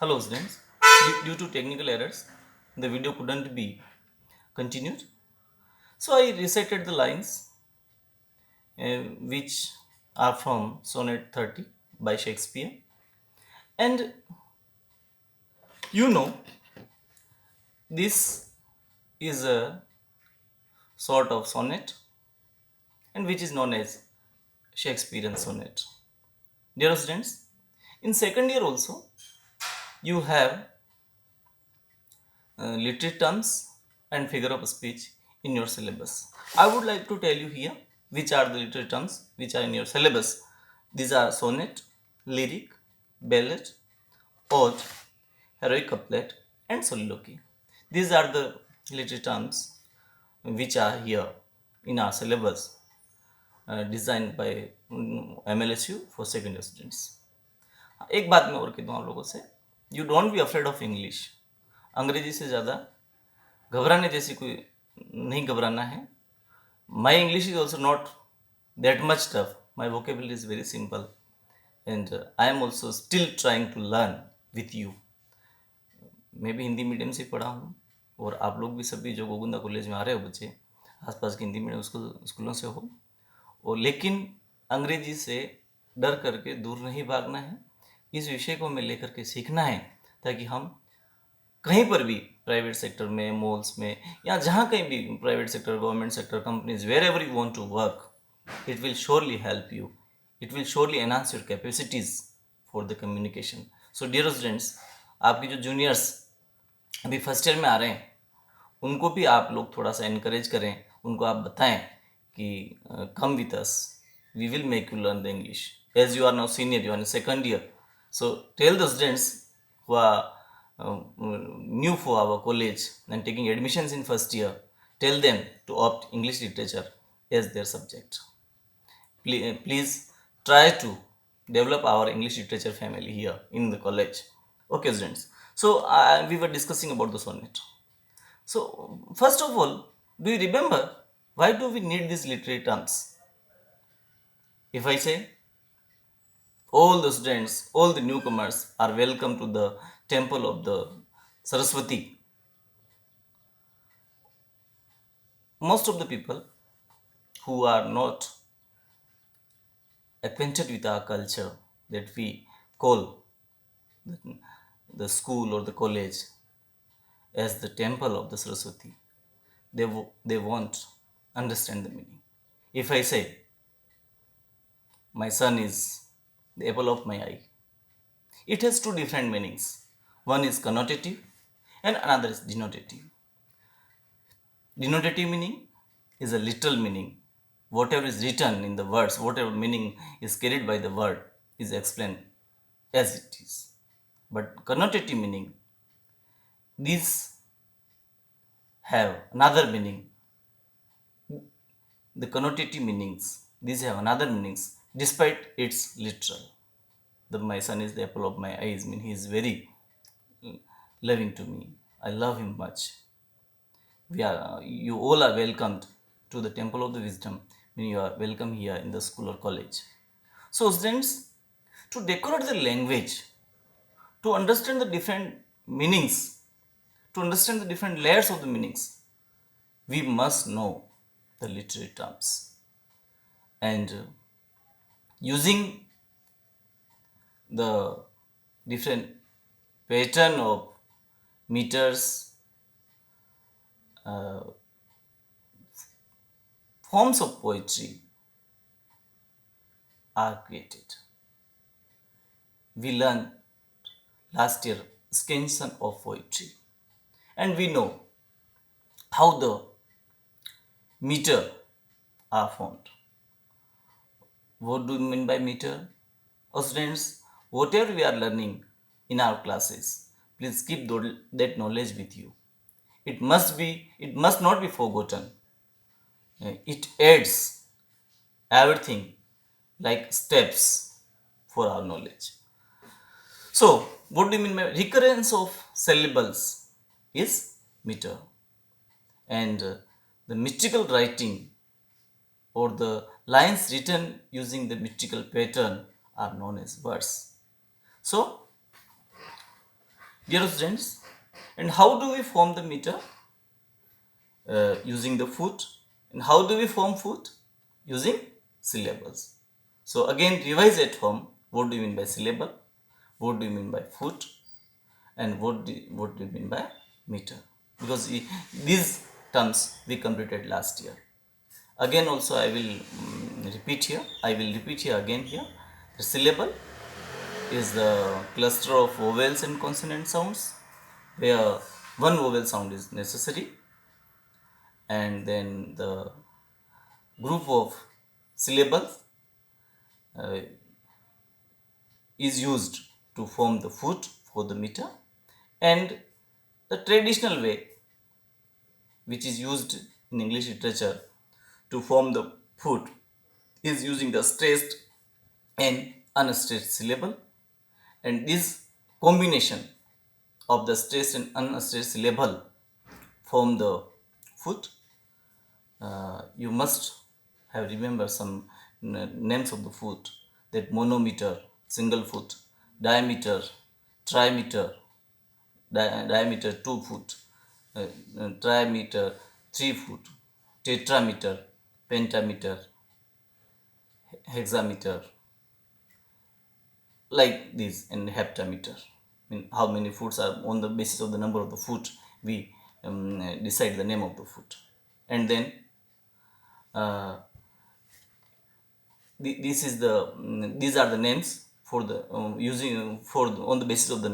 Hello students, due to technical errors, the video couldn't be continued. So I recited the lines which are from Sonnet 30 by Shakespeare. And you know, this is a sort of sonnet and which is known as Shakespearean sonnet. Dear students, in second year also, you have literary terms and figure of speech in your syllabus. I would like to tell you here which are the literary terms which are in your syllabus. These are sonnet, lyric, ballad, ode, heroic couplet, and soliloquy. These are the literary terms which are here in our syllabus designed by MLSU for second year students. एक बात मैं और कह दूँ आप लोगों से, you don't be afraid of English. अंग्रेजी से ज़्यादा घबराने जैसी कोई नहीं घबराना है. My English is also not that much tough. My vocabulary is very simple and I am also still trying to learn with you. मैं भी हिंदी मीडियम से पढ़ा हूँ और आप लोग भी सभी जो गोविंदा कॉलेज में आ रहे हो बच्चे आसपास के हिंदी मीडियम स्कूलों से हो. और लेकिन अंग्रेजी से डर करके दूर नहीं भागना है. इस विषय को हमें लेकर के सीखना है ताकि हम कहीं पर भी प्राइवेट सेक्टर में, मॉल्स में या जहाँ कहीं भी private sector, government sector, companies, where ever you want to work, it will surely help you. It will surely enhance your capacities for the communication. So dear students, आपकी जो juniors अभी first year में आ रहे हैं उनको भी आप लोग थोड़ा सा इनकरेज करें. उनको आप बताएं कि come with us, we will make you learn the English. As you are now senior, you are in second year, so tell the students who are new for our college and taking admissions in first year, tell them to opt English literature as their subject. Please try to develop our English literature family here in the college. Okay students, so we were discussing about the sonnet. So first of all, do you remember why do we need these literary terms? If I say all the students, all the newcomers are welcome to the temple of the Saraswati. Most of the people who are not acquainted with our culture that we call the school or the college as the temple of the Saraswati, they won't understand the meaning. If I say, my son is the apple of my eye, it has two different meanings. One is connotative and another is denotative. Denotative meaning is a literal meaning. Whatever is written in the words, whatever meaning is carried by the word is explained as it is. But connotative meaning, these have another meaning. The connotative meanings, these have another meanings despite its literal. The my son is the apple of my eyes mean he is very loving to me. I love him much. You all are welcomed to the temple of the wisdom when you are welcome here in the school or college. So students, to decorate the language, to understand the different meanings, to understand the different layers of the meanings, we must know the literary terms. And using the different pattern of meters, uh, forms of poetry are created. We learned last year scansion of poetry, and we know how the meter are formed. What do you mean by meter? Oh, students, whatever we are learning in our classes, please keep that knowledge with you. It must not be forgotten. It adds everything like steps for our knowledge. So, what do you mean by recurrence of syllables is meter, and the mystical writing or the lines written using the mystical pattern are known as verse. So, Dear students, and how do we form the meter? Using the foot. And how do we form foot? Using syllables. So again, revise at home. What do you mean by syllable? What do you mean by foot? And what do you mean by meter? Because these terms we completed last year. Again also I will repeat here. I will repeat here again here. The syllable is the cluster of vowels and consonant sounds where one vowel sound is necessary, and then the group of syllables uh, is used to form the foot for the meter, and the traditional way which is used in English literature to form the foot is using the stressed and unstressed syllable, and this combination of the stressed and unstressed syllable form the foot. You must have remember some names of the foot, that monometer, single foot, diameter, trimeter, diameter 2 foot, trimeter 3 foot, tetrameter, pentameter, hexameter, like this, and heptameter. I mean, how many foots are on the basis of the number of the foot we decide the name of the foot, and then uh, this is the these are the names for the using for on the basis of the